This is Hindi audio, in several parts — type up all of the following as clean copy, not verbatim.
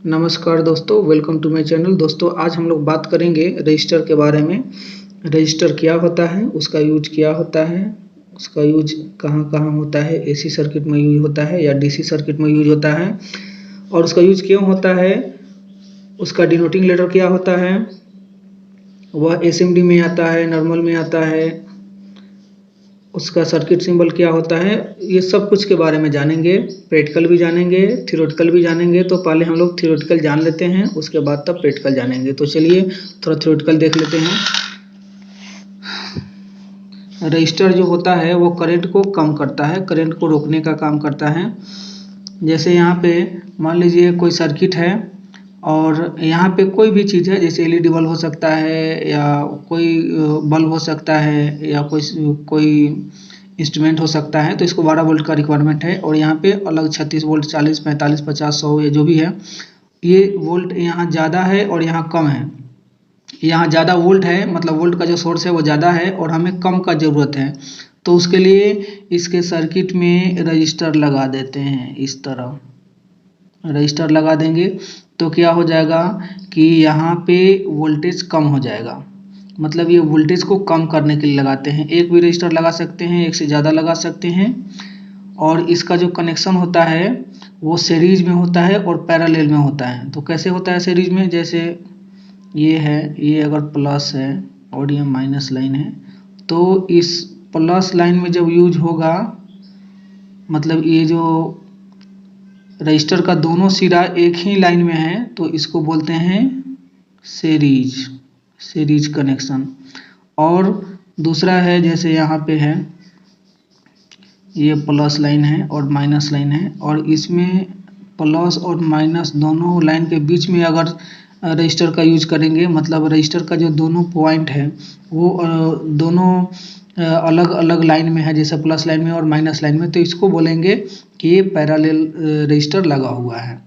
नमस्कार दोस्तों, वेलकम टू माय चैनल। दोस्तों आज हम लोग बात करेंगे रजिस्टर के बारे में। रजिस्टर क्या होता है, उसका यूज क्या होता है, उसका यूज कहाँ कहाँ होता है, एसी सर्किट में यूज होता है या डीसी सर्किट में यूज होता है, और उसका यूज क्यों होता है, उसका डिनोटिंग लेटर क्या होता है, वह एसएमडी में आता है, नॉर्मल में आता है, उसका सर्किट सिंबल क्या होता है, ये सब कुछ के बारे में जानेंगे। प्रैक्टिकल भी जानेंगे, थ्योरेटिकल भी जानेंगे। तो पहले हम लोग थ्योरेटिकल जान लेते हैं, उसके बाद तब प्रैक्टिकल जानेंगे। तो चलिए थोड़ा थ्योरेटिकल देख लेते हैं। रजिस्टर जो होता है वो करंट को कम करता है, करंट को रोकने का काम करता है। जैसे यहाँ पे मान लीजिए कोई सर्किट है और यहाँ पे कोई भी चीज़ है, जैसे एलईडी बल्ब हो सकता है या कोई बल्ब हो सकता है या कोई इंस्ट्रूमेंट हो सकता है। तो इसको 12 वोल्ट का रिक्वायरमेंट है और यहाँ पे अलग 36 वोल्ट, 40, 45, 50, 100 या जो भी है, ये वोल्ट यहाँ ज़्यादा है और यहाँ कम है। यहाँ ज़्यादा वोल्ट है, मतलब वोल्ट का जो सोर्स है वो ज़्यादा है और हमें कम का ज़रूरत है। तो उसके लिए इसके सर्किट में रजिस्टर लगा देते हैं। इस तरह रजिस्टर लगा देंगे तो क्या हो जाएगा कि यहाँ पे वोल्टेज कम हो जाएगा। मतलब ये वोल्टेज को कम करने के लिए लगाते हैं। एक भी रजिस्टर लगा सकते हैं, एक से ज़्यादा लगा सकते हैं। और इसका जो कनेक्शन होता है वो सीरीज में होता है और पैरेलल में होता है। तो कैसे होता है सीरीज में, जैसे ये है, ये अगर प्लस है और ये माइनस लाइन है, तो इस प्लस लाइन में जब यूज होगा, मतलब ये जो रजिस्टर का दोनों सिरा एक ही लाइन में है, तो इसको बोलते हैं सीरीज कनेक्शन। और दूसरा है, जैसे यहाँ पे है, ये प्लस लाइन है और माइनस लाइन है, और इसमें प्लस और माइनस दोनों लाइन के बीच में अगर रजिस्टर का यूज करेंगे, मतलब रजिस्टर का जो दोनों पॉइंट है वो दोनों अलग अलग लाइन में है, जैसे प्लस लाइन में और माइनस लाइन में, तो इसको बोलेंगे कि ये पैरेलल रजिस्टर लगा हुआ है।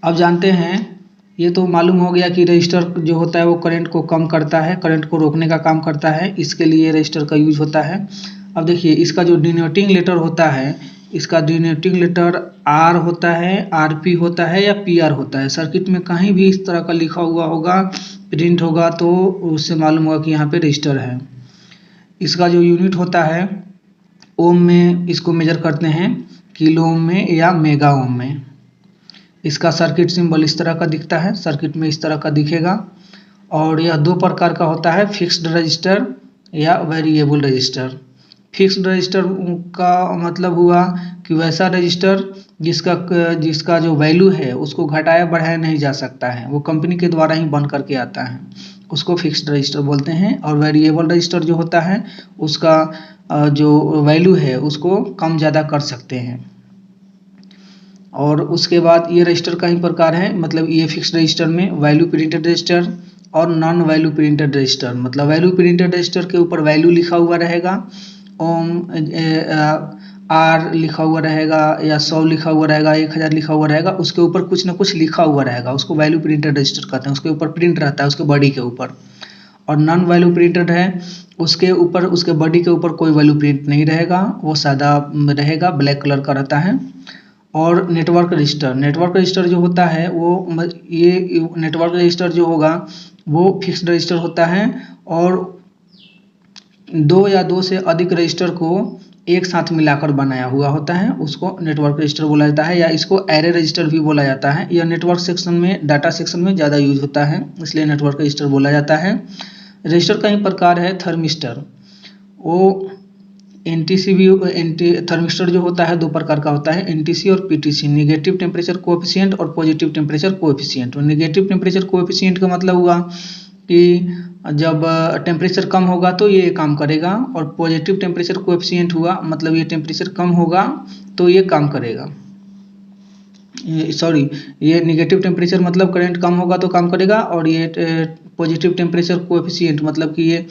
अब जानते हैं, ये तो मालूम हो गया कि रजिस्टर जो होता है वो करंट को कम करता है, करंट को रोकने का काम करता है, इसके लिए रजिस्टर का यूज होता है। अब देखिए इसका जो डिनोटिंग लेटर होता है, इसका डिनोटिंग लेटर आर होता है, आरपी होता है या पीआर होता है। सर्किट में कहीं भी इस तरह का लिखा हुआ होगा, प्रिंट होगा, तो उससे मालूम होगा कि यहाँ पे रजिस्टर है। इसका जो यूनिट होता है ओम में इसको मेजर करते हैं, किलो ओम में या मेगा ओम में। इसका सर्किट सिंबल इस तरह का दिखता है, सर्किट में इस तरह का दिखेगा। और यह दो प्रकार का होता है, फिक्स्ड रजिस्टर या वेरिएबल रजिस्टर। फिक्स्ड रजिस्टर का मतलब हुआ कि वैसा रजिस्टर जिसका जो वैल्यू है उसको घटाया बढ़ाया नहीं जा सकता है, वो कंपनी के द्वारा ही बन करके आता है, उसको फिक्स्ड रजिस्टर बोलते हैं। और वेरिएबल रजिस्टर जो होता है उसका जो वैल्यू है उसको कम ज़्यादा कर सकते हैं। और उसके बाद ये रजिस्टर का ही प्रकार है, मतलब ये फिक्स्ड रजिस्टर में वैल्यू प्रिंटेड रजिस्टर और नॉन वैल्यू प्रिंटेड रजिस्टर। मतलब वैल्यू प्रिंटेड रजिस्टर के ऊपर वैल्यू लिखा हुआ रहेगा, ओम आर लिखा हुआ रहेगा या 100 लिखा हुआ रहेगा, 1000 लिखा हुआ रहेगा, उसके ऊपर कुछ ना कुछ लिखा हुआ रहेगा, उसको वैल्यू प्रिंटेड रजिस्टर कहते हैं। उसके ऊपर प्रिंट रहता है, उसके बॉडी के ऊपर। और नॉन वैल्यू प्रिंटेड है, उसके ऊपर, उसके बॉडी के ऊपर कोई वैल्यू प्रिंट नहीं रहेगा, वो सादा रहेगा, ब्लैक कलर का रहता है। और नेटवर्क रजिस्टर जो होता है वो, ये नेटवर्क रजिस्टर जो होगा वो फिक्स्ड रजिस्टर होता है और दो या दो से अधिक रजिस्टर को एक साथ मिलाकर बनाया हुआ होता है, उसको नेटवर्क रजिस्टर बोला जाता है, या इसको एरे रजिस्टर भी बोला जाता है। यह नेटवर्क सेक्शन में, डाटा सेक्शन में ज़्यादा यूज होता है, इसलिए नेटवर्क रजिस्टर बोला जाता है। रजिस्टर का ही प्रकार है थर्मिस्टर। वो एनटीसी भी, थर्मिस्टर जो होता है दो प्रकार का होता है, एनटीसी और पीटीसी, निगेटिव टेम्परेचर कोएफिशिएंट और positive temperature coefficient. Negative temperature coefficient का मतलब हुआ कि जब टेम्परेचर कम होगा तो ये काम करेगा, और पॉजिटिव टेम्परेचर कोएफिशिएंट हुआ मतलब ये टेम्परेचर कम होगा तो ये काम करेगा। सॉरी, ये निगेटिव टेम्परेचर मतलब करंट कम होगा तो काम करेगा, और ये पॉजिटिव टेम्परेचर कोएफिशिएंट मतलब कि ये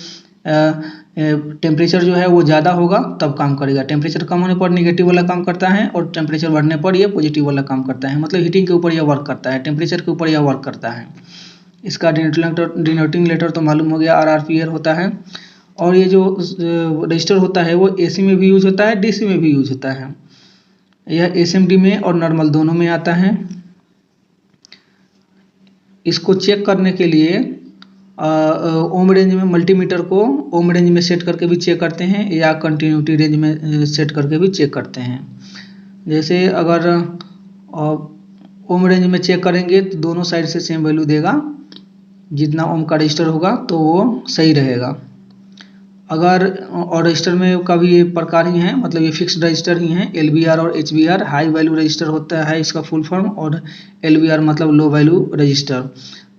टेम्परेचर जो है वो ज़्यादा होगा तब काम करेगा। टेम्परेचर कम होने पर निगेटिव वाला काम करता है और टेम्परेचर बढ़ने पर ये पॉजिटिव वाला काम करता है। मतलब हीटिंग के ऊपर यह वर्क करता है, टेम्परेचर के ऊपर यह वर्क करता है। इसका डिनोटिंग लेटर तो मालूम हो गया, RRPR होता है। और ये जो रजिस्टर होता है वो AC में भी यूज होता है, DC में भी यूज होता है। यह SMD में और नॉर्मल दोनों में आता है। इसको चेक करने के लिए ओम रेंज में मल्टीमीटर को ओम रेंज में सेट करके भी चेक करते हैं या कंटिन्यूटी रेंज में सेट करके भी चेक करते हैं। जैसे अगर ओम रेंज में चेक करेंगे तो दोनों साइड से सेम वैल्यू देगा, जितना ओम का रजिस्टर होगा तो वो सही रहेगा। अगर और रजिस्टर में का भी ये प्रकार ही है, मतलब ये फिक्स्ड रजिस्टर ही है। LVR और HVR हाई वैल्यू रजिस्टर होता है इसका फुल फॉर्म, और LVR मतलब लो वैल्यू रजिस्टर।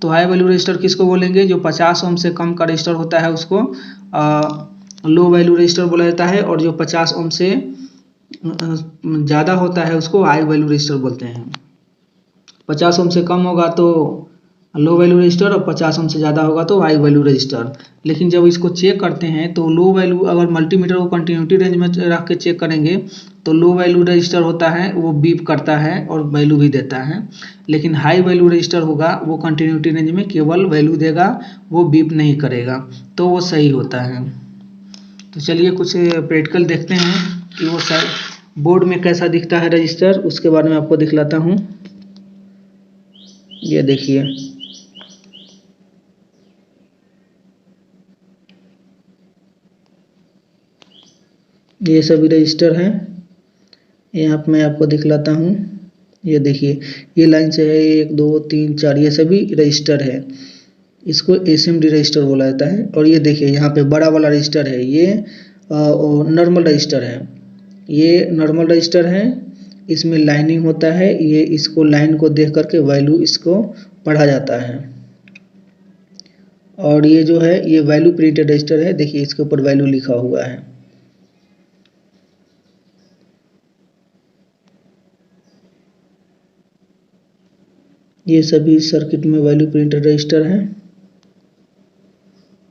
तो हाई वैल्यू रजिस्टर किसको बोलेंगे? जो 50 ओम से कम का रजिस्टर होता है उसको लो वैल्यू रजिस्टर बोला जाता है, और जो 50 ओम से ज़्यादा होता है उसको हाई वैल्यू रजिस्टर बोलते हैं। 50 ओम से कम होगा तो लो वैल्यू रजिस्टर, और 50 ओम से ज़्यादा होगा तो हाई वैल्यू रजिस्टर। लेकिन जब इसको चेक करते हैं तो लो वैल्यू, अगर मल्टीमीटर को कंटिन्यूटी रेंज में रख के चेक करेंगे तो लो वैल्यू रजिस्टर होता है वो बीप करता है और वैल्यू भी देता है। लेकिन हाई वैल्यू रजिस्टर होगा वो कंटिन्यूटी रेंज में केवल वैल्यू देगा, वो बीप नहीं करेगा, तो वो सही होता है। तो चलिए कुछ प्रैक्टिकल देखते हैं कि वो बोर्ड में कैसा दिखता है रजिस्टर, उसके बारे में आपको दिखलाता हूँ। ये देखिए, ये सभी रजिस्टर हैं। यहाँ पे मैं आपको दिखलाता हूँ। ये देखिए, ये लाइन से है 1 2 3 4, ये सभी रजिस्टर है। इसको SMD रजिस्टर बोला जाता है। और ये देखिए यहाँ पे बड़ा वाला रजिस्टर है, ये नॉर्मल रजिस्टर है। ये नॉर्मल रजिस्टर है, इसमें लाइनिंग होता है। ये इसको लाइन को देख करके वैल्यू इसको पढ़ा जाता है। और ये जो है ये वैल्यू प्रिंटेड रजिस्टर है। देखिए इसके ऊपर वैल्यू लिखा हुआ है। ये सभी सर्किट में वैल्यू प्रिंटेड रजिस्टर हैं।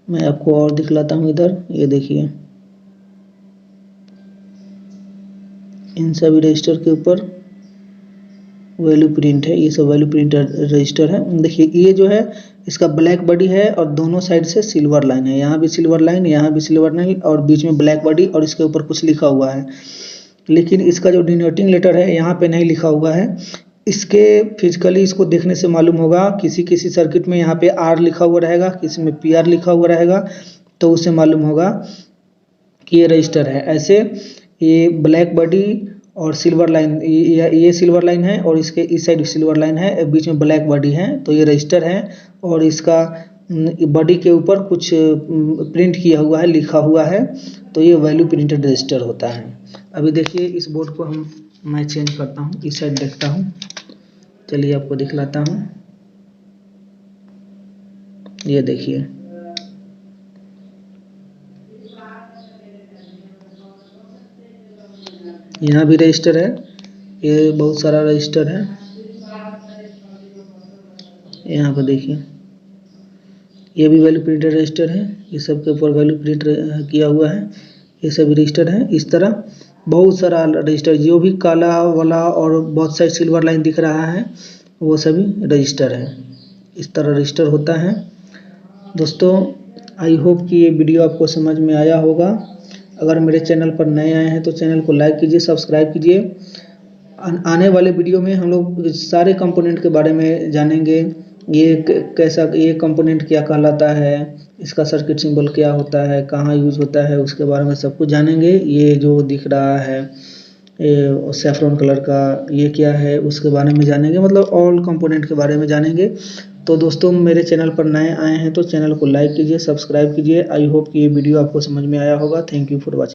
मैं आपको और दिखलाता हूँ इधर। ये देखिए, इन सभी रजिस्टर के ऊपर वैल्यू प्रिंट है। ये सब वैल्यू प्रिंटेड रजिस्टर है। देखिए ये जो है इसका ब्लैक बॉडी है और दोनों साइड से सिल्वर लाइन है। यहाँ भी सिल्वर लाइन, यहाँ भी सिल्वर लाइन, और बीच में ब्लैक बॉडी, और इसके ऊपर कुछ लिखा हुआ है। लेकिन इसका जो डिनोटिंग लेटर है यहाँ पे नहीं लिखा हुआ है। इसके फिजिकली इसको देखने से मालूम होगा, किसी किसी सर्किट में यहाँ पे R लिखा हुआ रहेगा, किसी में PR लिखा हुआ रहेगा, तो उससे मालूम होगा कि ये रजिस्टर है। ऐसे ये ब्लैक बॉडी और सिल्वर लाइन, ये सिल्वर लाइन है और इसके इस साइड सिल्वर लाइन है, बीच में ब्लैक बॉडी है, तो ये रजिस्टर है। और इसका बॉडी के ऊपर कुछ प्रिंट किया हुआ है, लिखा हुआ है, तो ये वैल्यू प्रिंटेड रजिस्टर होता है। अभी देखिए इस बोर्ड को मैं चेंज करता हूँ, इस साइड देखता हूँ। चलिए आपको दिखलाता हूँ। ये देखिए, यहाँ भी रजिस्टर है। ये बहुत सारा रजिस्टर है। यहाँ पर देखिए, ये भी वैल्यू प्रिंटेड रजिस्टर है। ये सब के ऊपर वैल्यू प्रिंट किया हुआ है। ये सभी रजिस्टर हैं। इस तरह बहुत सारा रजिस्टर, जो भी काला वाला और बहुत सारी सिल्वर लाइन दिख रहा है वो सभी रजिस्टर है। इस तरह रजिस्टर होता है। दोस्तों, आई होप कि ये वीडियो आपको समझ में आया होगा। अगर मेरे चैनल पर नए आए हैं तो चैनल को लाइक कीजिए, सब्सक्राइब कीजिए। आने वाले वीडियो में हम लोग सारे कंपोनेंट के बारे में जानेंगे। ये कैसा, ये कंपोनेंट क्या कहलाता है, इसका सर्किट सिंबल क्या होता है, कहाँ यूज होता है, उसके बारे में सब कुछ जानेंगे। ये जो दिख रहा है ये सैफरन कलर का, ये क्या है उसके बारे में जानेंगे, मतलब ऑल कंपोनेंट के बारे में जानेंगे। तो दोस्तों, मेरे चैनल पर नए आए हैं तो चैनल को लाइक कीजिए, सब्सक्राइब कीजिए। आई होप कि ये वीडियो आपको समझ में आया होगा। Thank you for watching.